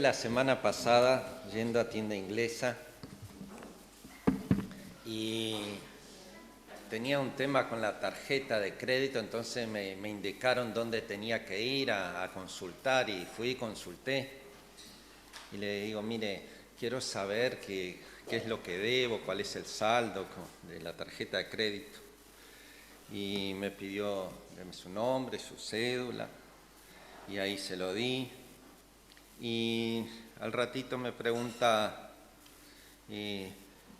la semana pasada yendo a tienda inglesa y tenía un tema con la tarjeta de crédito, entonces me indicaron dónde tenía que ir a consultar y fui y consulté. Y le digo, mire, quiero saber qué es lo que debo, cuál es el saldo de la tarjeta de crédito. Y me pidió su nombre, su cédula, y ahí se lo di. Y al ratito me pregunta,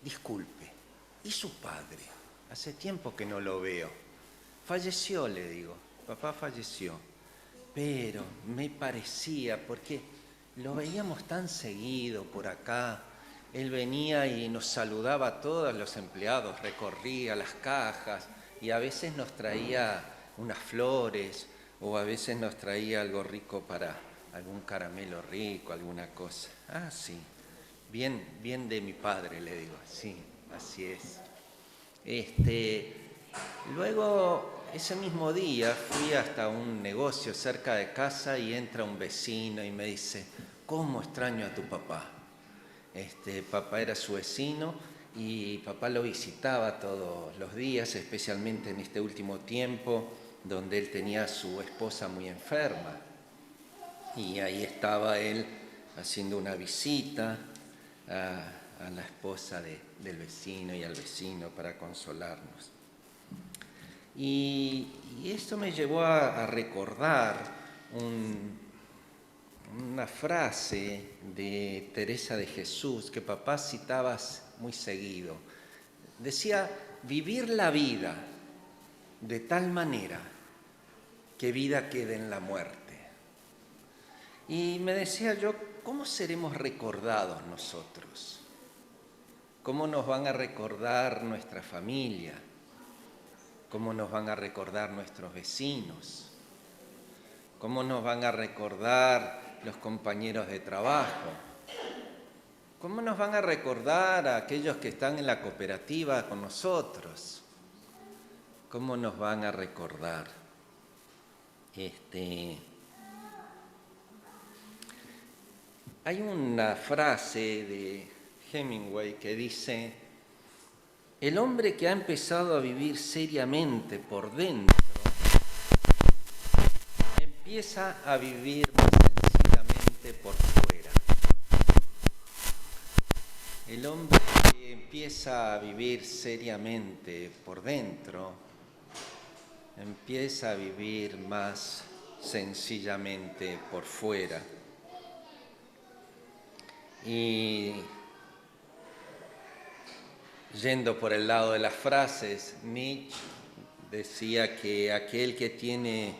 disculpe, ¿y su padre? Hace tiempo que no lo veo. Falleció, le digo, papá falleció. Pero me parecía, porque lo veíamos tan seguido por acá. Él venía y nos saludaba a todos los empleados, recorría las cajas y a veces nos traía unas flores o a veces nos traía algo rico para algún caramelo rico, alguna cosa. Ah, sí, bien de mi padre, le digo, sí, así es. Luego, ese mismo día, fui hasta un negocio cerca de casa y entra un vecino y me dice, ¿cómo extraño a tu papá? Papá era su vecino y papá lo visitaba todos los días, especialmente en este último tiempo, donde él tenía a su esposa muy enferma. Y ahí estaba él haciendo una visita a la esposa del vecino y al vecino para consolarnos. Y esto me llevó a recordar una frase de Teresa de Jesús que papá citaba muy seguido. Decía, vivir la vida de tal manera que vida quede en la muerte. Y me decía yo, ¿cómo seremos recordados nosotros? ¿Cómo nos van a recordar nuestra familia? ¿Cómo nos van a recordar nuestros vecinos? ¿Cómo nos van a recordar los compañeros de trabajo? ¿Cómo nos van a recordar a aquellos que están en la cooperativa con nosotros? ¿Cómo nos van a recordar? Hay una frase de Hemingway que dice, el hombre que ha empezado a vivir seriamente por dentro empieza a vivir más sencillamente por fuera. El hombre que empieza a vivir seriamente por dentro empieza a vivir más sencillamente por fuera. Y yendo por el lado de las frases, Nietzsche decía que aquel que tiene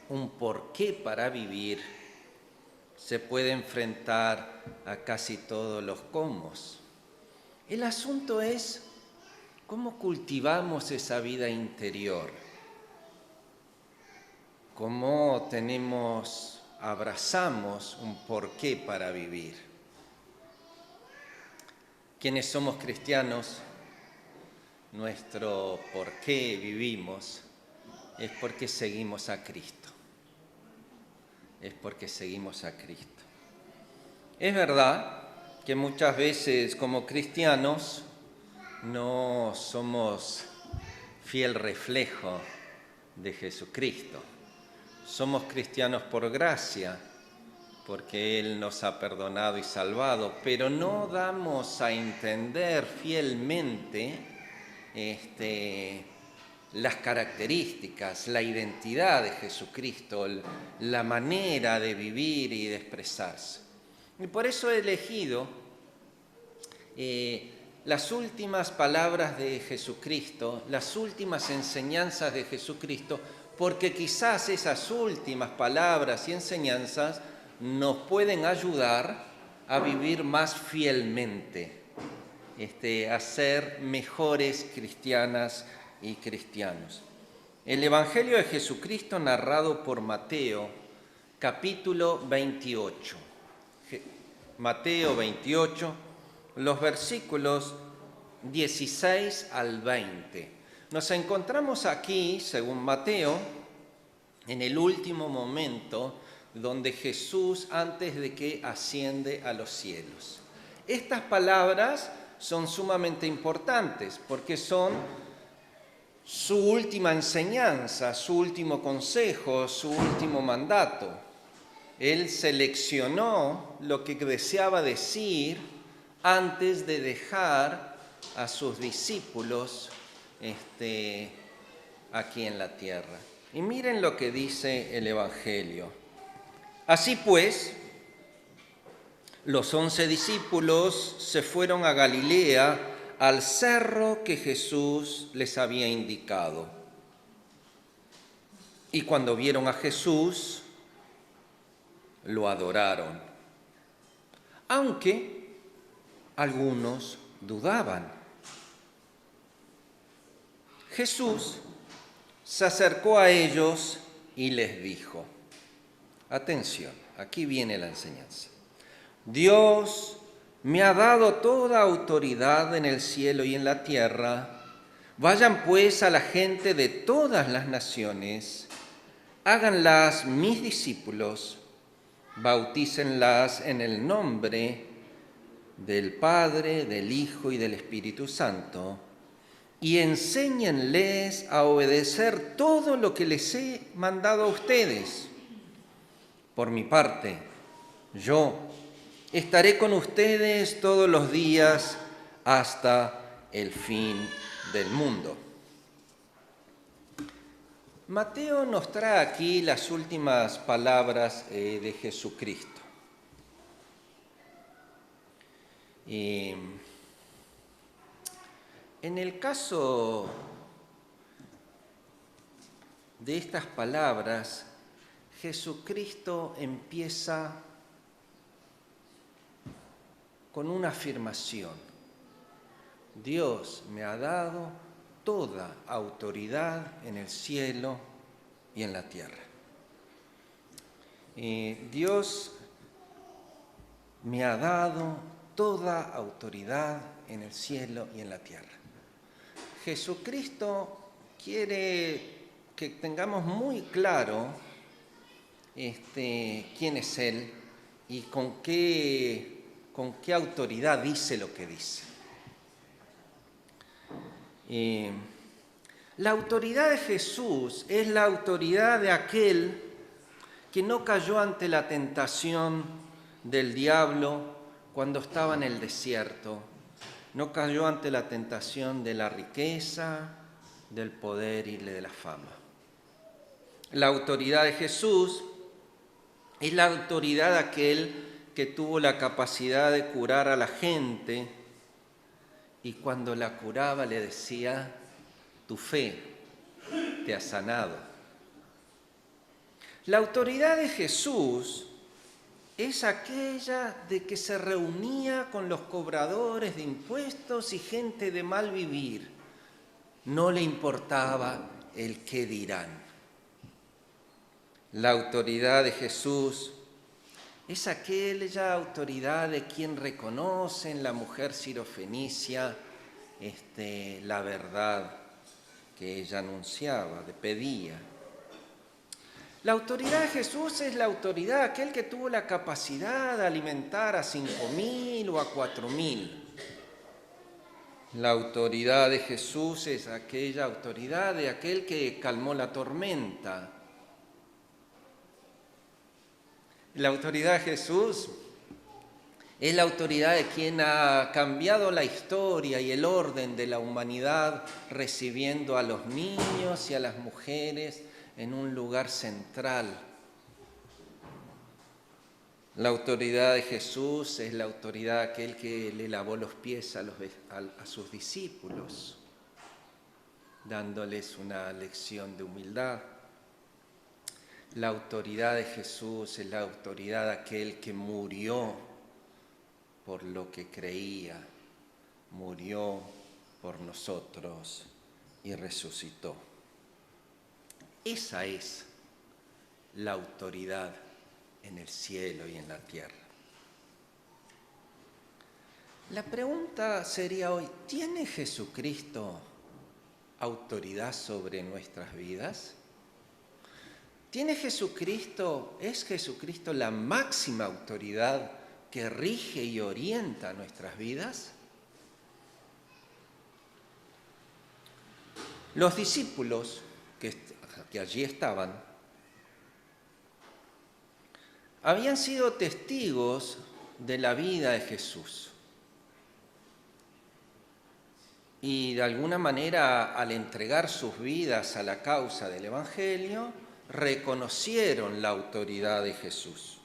un porqué para vivir se puede enfrentar a casi todos los cómo. El asunto es cómo cultivamos esa vida interior, cómo abrazamos un porqué para vivir. Quienes somos cristianos, nuestro por qué vivimos es porque seguimos a Cristo. Es porque seguimos a Cristo. Es verdad que muchas veces como cristianos no somos fiel reflejo de Jesucristo. Somos cristianos por gracia, porque Él nos ha perdonado y salvado, pero no damos a entender fielmente las características, la identidad de Jesucristo, la manera de vivir y de expresarse. Y por eso he elegido las últimas palabras de Jesucristo, las últimas enseñanzas de Jesucristo, porque quizás esas últimas palabras y enseñanzas nos pueden ayudar a vivir más fielmente, a ser mejores cristianas y cristianos. El Evangelio de Jesucristo narrado por Mateo, capítulo 28. Mateo 28, los versículos 16 al 20. Nos encontramos aquí, según Mateo, en el último momento donde Jesús antes de que asciende a los cielos. Estas palabras son sumamente importantes porque son su última enseñanza, su último consejo, su último mandato. Él seleccionó lo que deseaba decir antes de dejar a sus discípulos aquí en la tierra. Y miren lo que dice el Evangelio. Así pues, los 11 discípulos se fueron a Galilea, al cerro que Jesús les había indicado. Y cuando vieron a Jesús, lo adoraron, aunque algunos dudaban. Jesús se acercó a ellos y les dijo, atención, aquí viene la enseñanza. Dios me ha dado toda autoridad en el cielo y en la tierra. Vayan pues a la gente de todas las naciones, háganlas mis discípulos, bautícenlas en el nombre del Padre, del Hijo y del Espíritu Santo, y enséñenles a obedecer todo lo que les he mandado a ustedes. Por mi parte, yo estaré con ustedes todos los días hasta el fin del mundo. Mateo nos trae aquí las últimas palabras de Jesucristo. En el caso de estas palabras, Jesucristo empieza con una afirmación. Dios me ha dado toda autoridad en el cielo y en la tierra. Dios me ha dado toda autoridad en el cielo y en la tierra. Jesucristo quiere que tengamos muy claro quién es Él y con qué autoridad dice lo que dice. La autoridad de Jesús es la autoridad de aquel que no cayó ante la tentación del diablo cuando estaba en el desierto, no cayó ante la tentación de la riqueza, del poder y de la fama. La autoridad de Jesús es la autoridad de aquel que tuvo la capacidad de curar a la gente y cuando la curaba le decía, tu fe te ha sanado. La autoridad de Jesús es aquella de que se reunía con los cobradores de impuestos y gente de mal vivir. No le importaba el qué dirán. La autoridad de Jesús es aquella autoridad de quien reconoce en la mujer sirofenicia la verdad que ella anunciaba, pedía. La autoridad de Jesús es la autoridad de aquel que tuvo la capacidad de alimentar a 5.000 o a 4.000. La autoridad de Jesús es aquella autoridad de aquel que calmó la tormenta. La autoridad de Jesús es la autoridad de quien ha cambiado la historia y el orden de la humanidad, recibiendo a los niños y a las mujeres en un lugar central. La autoridad de Jesús es la autoridad de aquel que le lavó los pies a sus discípulos, dándoles una lección de humildad. La autoridad de Jesús es la autoridad de aquel que murió por lo que creía, murió por nosotros y resucitó. Esa es la autoridad en el cielo y en la tierra. La pregunta sería hoy, ¿tiene Jesucristo autoridad sobre nuestras vidas? ¿Es Jesucristo la máxima autoridad que rige y orienta nuestras vidas? Los discípulos que allí estaban habían sido testigos de la vida de Jesús. Y de alguna manera, al entregar sus vidas a la causa del Evangelio, reconocieron la autoridad de Jesús.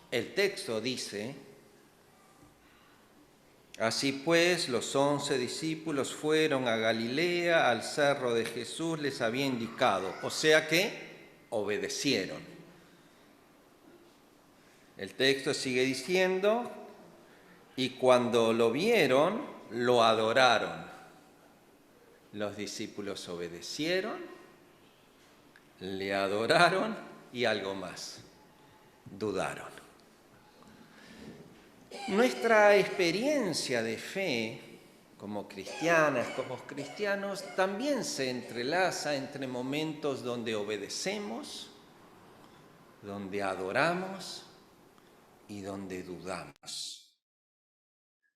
El texto dice: así pues, los 11 discípulos fueron a Galilea, al cerro de Jesús les había indicado, o sea que obedecieron. El texto sigue diciendo: y cuando lo vieron, lo adoraron. Los discípulos obedecieron, le adoraron y algo más, dudaron. Nuestra experiencia de fe como cristianas, como cristianos, también se entrelaza entre momentos donde obedecemos, donde adoramos y donde dudamos.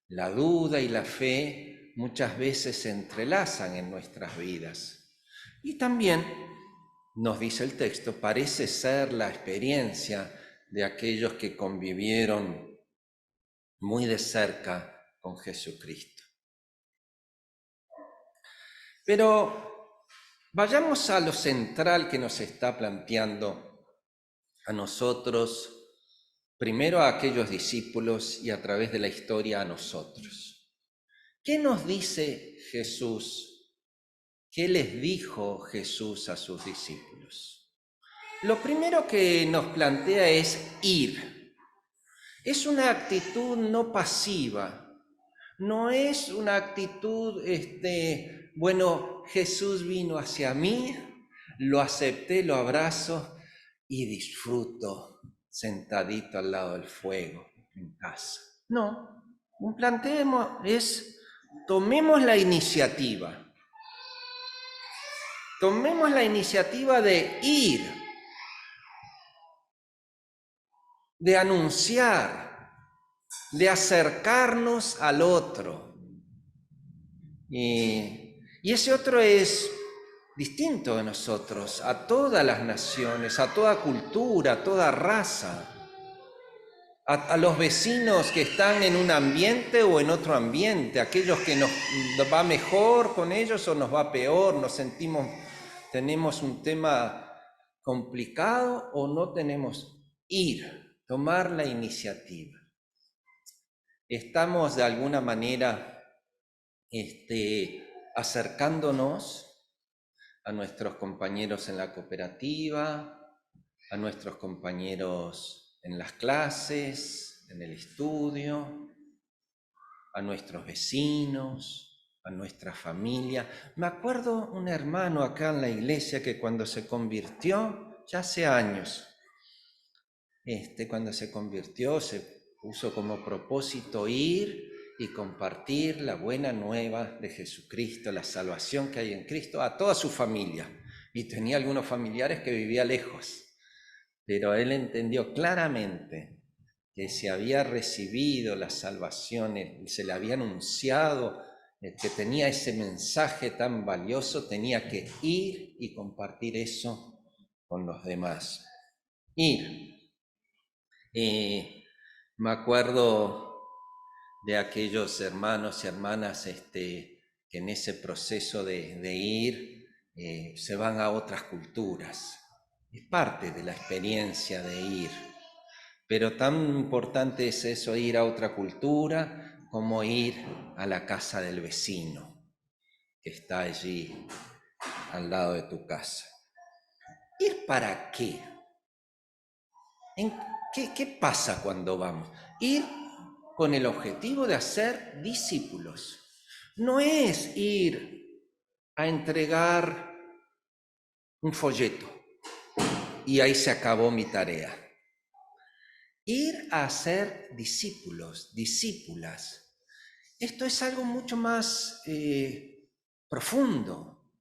La duda y la fe muchas veces se entrelazan en nuestras vidas. Y también, nos dice el texto, parece ser la experiencia de aquellos que convivieron muy de cerca con Jesucristo. Pero vayamos a lo central que nos está planteando a nosotros, primero a aquellos discípulos y a través de la historia a nosotros. ¿Qué nos dice Jesús? ¿Qué les dijo Jesús a sus discípulos? Lo primero que nos plantea es ir. Es una actitud no pasiva. No es una actitud, bueno, Jesús vino hacia mí, lo acepté, lo abrazo y disfruto sentadito al lado del fuego en casa. No, un planteemos es, tomemos la iniciativa. Tomemos la iniciativa de ir, de anunciar, de acercarnos al otro. Y ese otro es distinto de nosotros, a todas las naciones, a toda cultura, a toda raza, a los vecinos que están en un ambiente o en otro ambiente, aquellos que nos va mejor con ellos o nos va peor, tenemos un tema complicado o no tenemos, tomar la iniciativa. Estamos de alguna manera acercándonos a nuestros compañeros en la cooperativa, a nuestros compañeros en las clases, en el estudio, a nuestros vecinos, a nuestra familia. Me acuerdo un hermano acá en la iglesia que cuando se convirtió, ya hace años, cuando se convirtió se puso como propósito ir y compartir la buena nueva de Jesucristo, la salvación que hay en Cristo, a toda su familia. Y tenía algunos familiares que vivía lejos, pero él entendió claramente que se había recibido la salvación, se le había anunciado, que tenía ese mensaje tan valioso, tenía que ir y compartir eso con los demás. Ir. Me acuerdo de aquellos hermanos y hermanas que en ese proceso de ir se van a otras culturas. Es parte de la experiencia de ir. Pero tan importante es eso, ir a otra cultura, como ir a la casa del vecino que está allí al lado de tu casa. ¿Ir para qué? ¿Qué pasa cuando vamos? Ir con el objetivo de hacer discípulos. No es ir a entregar un folleto y ahí se acabó mi tarea. Ir a hacer discípulos, discípulas. Esto es algo mucho más profundo.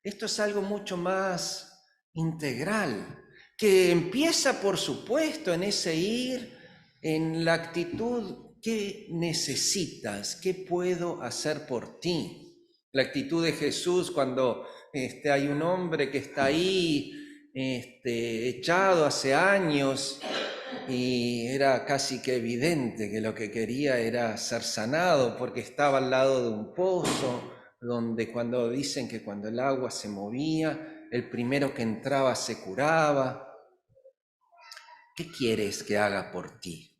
Esto es algo mucho más integral, que empieza, por supuesto, en ese ir, en la actitud, ¿qué necesitas? ¿Qué puedo hacer por ti? La actitud de Jesús cuando hay un hombre que está ahí, echado hace años, y era casi que evidente que lo que quería era ser sanado, porque estaba al lado de un pozo, donde cuando dicen que cuando el agua se movía, el primero que entraba se curaba. ¿Qué quieres que haga por ti?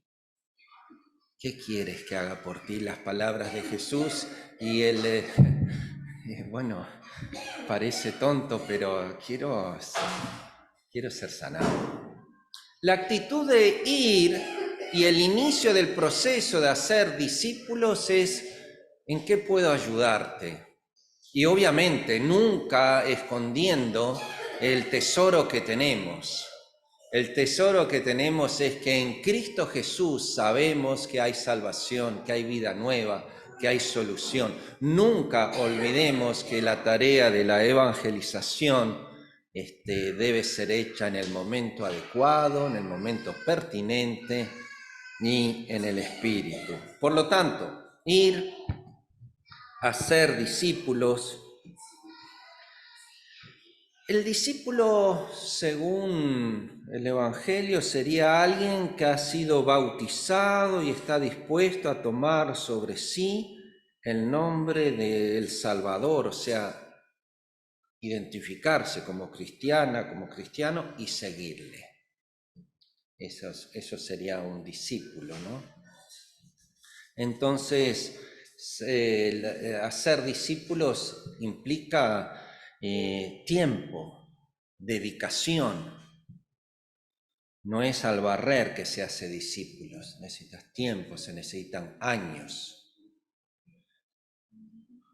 ¿Qué quieres que haga por ti? Las palabras de Jesús, y él, bueno, parece tonto, pero quiero ser sanado. La actitud de ir y el inicio del proceso de hacer discípulos es: ¿en qué puedo ayudarte? Y obviamente nunca escondiendo el tesoro que tenemos. El tesoro que tenemos es que en Cristo Jesús sabemos que hay salvación, que hay vida nueva, que hay solución. Nunca olvidemos que la tarea de la evangelización debe ser hecha en el momento adecuado, en el momento pertinente y en el espíritu. Por lo tanto, ir a ser discípulos. El discípulo, según el Evangelio, sería alguien que ha sido bautizado y está dispuesto a tomar sobre sí el nombre del Salvador, o sea, identificarse como cristiana, como cristiano y seguirle. Eso sería un discípulo, ¿no? Entonces, hacer discípulos implica tiempo, dedicación. No es al barrer que se hace discípulos, necesitas tiempo, se necesitan años.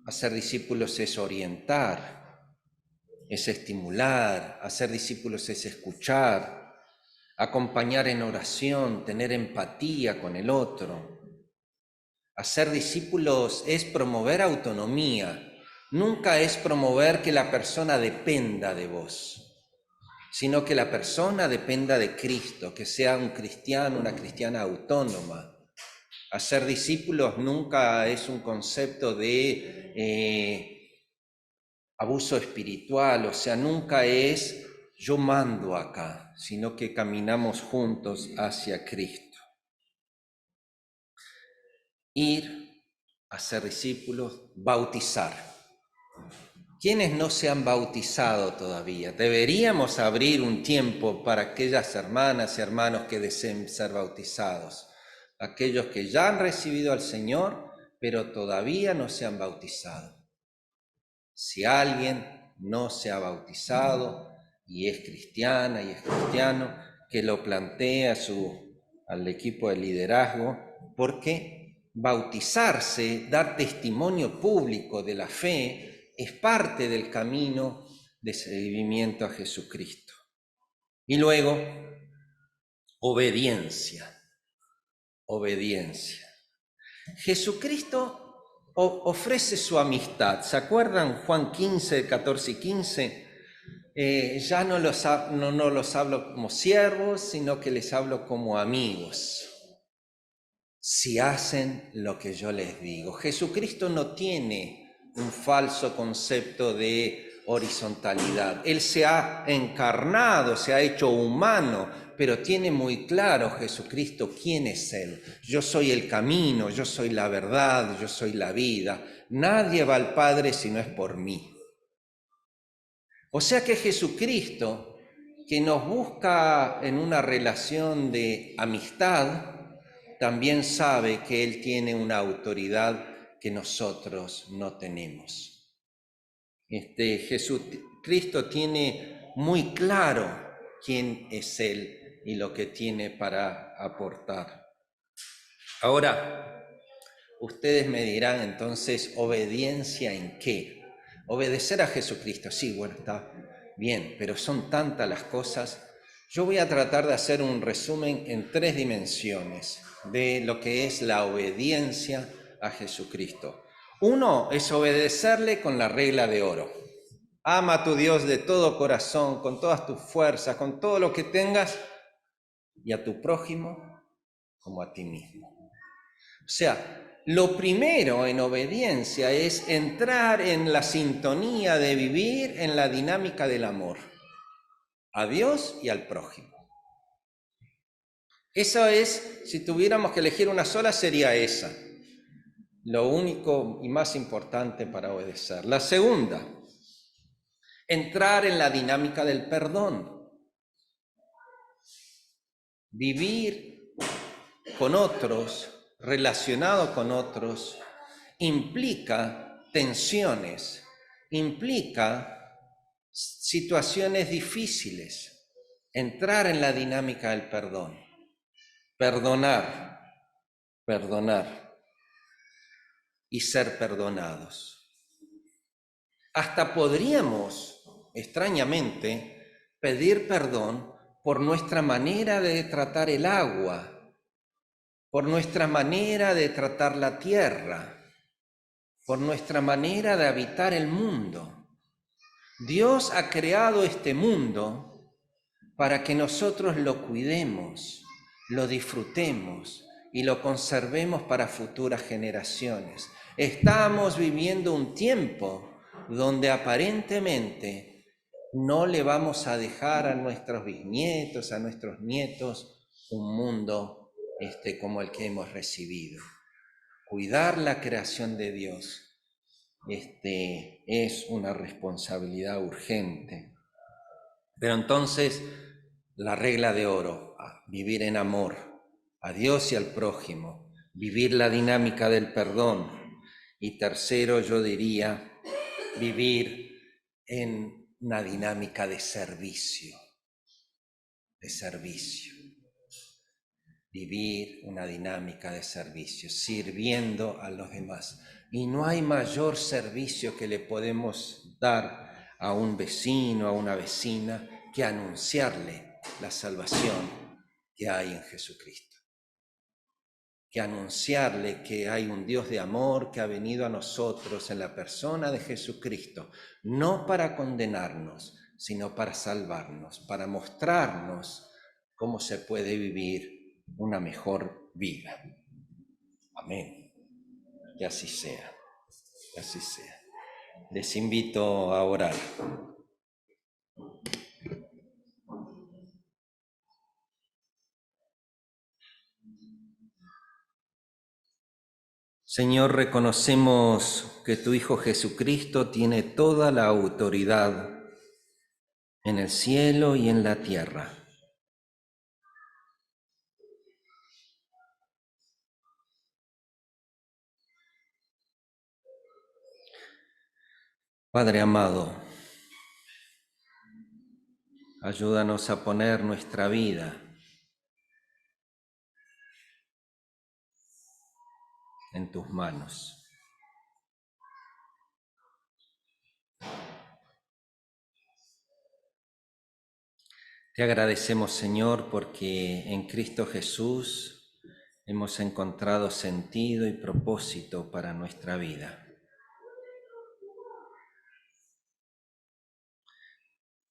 Hacer discípulos es orientar, es estimular, hacer discípulos es escuchar, acompañar en oración, tener empatía con el otro. Hacer discípulos es promover autonomía, nunca es promover que la persona dependa de vos, sino que la persona dependa de Cristo, que sea un cristiano, una cristiana autónoma. Hacer discípulos nunca es un concepto de abuso espiritual, o sea, nunca es yo mando acá, sino que caminamos juntos hacia Cristo. Ir a ser discípulos, bautizar. ¿Quiénes no se han bautizado todavía? Deberíamos abrir un tiempo para aquellas hermanas y hermanos que deseen ser bautizados. Aquellos que ya han recibido al Señor, pero todavía no se han bautizado. Si alguien no se ha bautizado y es cristiana y es cristiano, que lo plantee al equipo de liderazgo, porque bautizarse, dar testimonio público de la fe, es parte del camino de seguimiento a Jesucristo. Y luego, obediencia. Jesucristo ofrece su amistad. ¿Se acuerdan Juan 15, 14 y 15? Ya no los hablo como siervos, sino que les hablo como amigos. Si hacen lo que yo les digo. Jesucristo no tiene un falso concepto de horizontalidad. Él se ha encarnado, se ha hecho humano, pero tiene muy claro Jesucristo quién es Él. Yo soy el camino, yo soy la verdad, yo soy la vida. Nadie va al Padre si no es por mí. O sea que Jesucristo, que nos busca en una relación de amistad, también sabe que Él tiene una autoridad que nosotros no tenemos. Jesucristo tiene muy claro quién es Él y lo que tiene para aportar. Ahora, ustedes me dirán entonces, ¿obediencia en qué? Obedecer a Jesucristo, sí, bueno, está bien, pero son tantas las cosas. Yo voy a tratar de hacer un resumen en 3 dimensiones de lo que es la obediencia a Jesucristo. Uno es obedecerle con la regla de oro. Ama a tu Dios de todo corazón, con todas tus fuerzas, con todo lo que tengas, y a tu prójimo como a ti mismo. O sea, lo primero en obediencia es entrar en la sintonía de vivir en la dinámica del amor a Dios y al prójimo. Eso es, si tuviéramos que elegir una sola, sería esa. Lo único y más importante para obedecer. La segunda, entrar en la dinámica del perdón. Vivir con otros, relacionado con otros, implica tensiones, implica situaciones difíciles. Entrar en la dinámica del perdón. Perdonar y ser perdonados. Hasta podríamos, extrañamente, pedir perdón por nuestra manera de tratar el agua, por nuestra manera de tratar la tierra, por nuestra manera de habitar el mundo. Dios ha creado este mundo para que nosotros lo cuidemos, lo disfrutemos y lo conservemos para futuras generaciones. Estamos viviendo un tiempo donde aparentemente no le vamos a dejar a nuestros bisnietos, a nuestros nietos, un mundo como el que hemos recibido. Cuidar la creación de Dios es una responsabilidad urgente. Pero entonces, la regla de oro, vivir en amor a Dios y al prójimo, vivir la dinámica del perdón. Y tercero, yo diría, vivir en una dinámica de servicio, Vivir una dinámica de servicio, sirviendo a los demás. Y no hay mayor servicio que le podemos dar a un vecino, a una vecina, que anunciarle la salvación que hay en Jesucristo. Que anunciarle que hay un Dios de amor que ha venido a nosotros en la persona de Jesucristo, no para condenarnos, sino para salvarnos, para mostrarnos cómo se puede vivir una mejor vida. Amén. Que así sea, que así sea. Les invito a orar. Señor, reconocemos que tu Hijo Jesucristo tiene toda la autoridad en el cielo y en la tierra. Padre amado, ayúdanos a poner nuestra vida en tus manos. Te agradecemos, Señor, porque en Cristo Jesús hemos encontrado sentido y propósito para nuestra vida.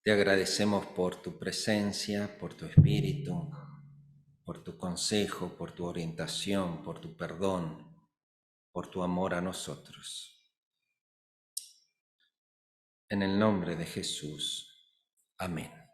Te agradecemos por tu presencia, por tu espíritu, por tu consejo, por tu orientación, por tu perdón, por tu amor a nosotros. En el nombre de Jesús. Amén.